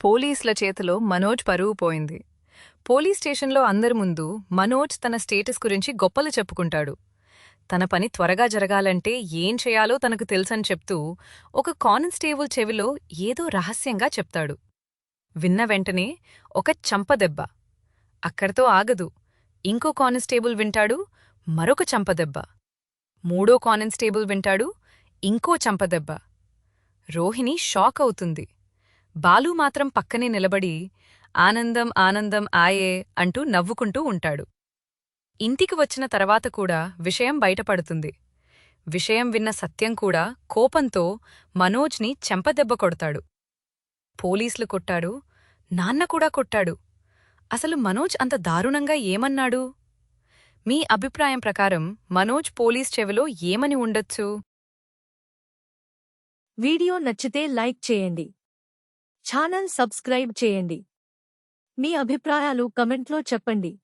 పోలీసుల చేతిలో మనోజ్ పరువు పోయింది. పోలీస్ స్టేషన్లో అందరి ముందు మనోజ్ తన స్టేటస్ గురించి గొప్పలు చెప్పుకుంటాడు. తన పని త్వరగా జరగాలంటే ఏం చేయాలో తనకు తెలుసని చెప్తూ ఒక కానిస్టేబుల్ చెవిలో ఏదో రహస్యంగా చెప్తాడు. విన్న వెంటనే ఒక చంపదెబ్బ. అక్కడితో ఆగదు. ఇంకో కానిస్టేబుల్ వింటాడు, మరొక చంపదెబ్బ. మూడో కానిస్టేబుల్ వింటాడు, ఇంకో చంపదెబ్బ. రోహిణి షాక్ అవుతుంది. బాలు మాత్రం పక్కనే నిలబడి ఆనందం ఆనందం ఆయే అంటూ నవ్వుకుంటూ ఉంటాడు. ఇంటికి వచ్చిన తర్వాత కూడా విషయం బయటపడుతుంది. విషయం విన్న సత్యం కూడా కోపంతో మనోజ్ని చెంపదెబ్బ కొడతాడు. పోలీసులు కొట్టాడు, నాన్న కూడా కొట్టాడు. అసలు మనోజ్ అంత దారుణంగా ఏమన్నాడు? మీ అభిప్రాయం ప్రకారం మనోజ్ పోలీస్ చెవిలో ఏమని ఉండొచ్చు? వీడియో నచ్చితే లైక్ చేయండి. ఛానల్ సబ్స్క్రైబ్ చేయండి. మీ అభిప్రాయాలు కమెంట్లో చెప్పండి.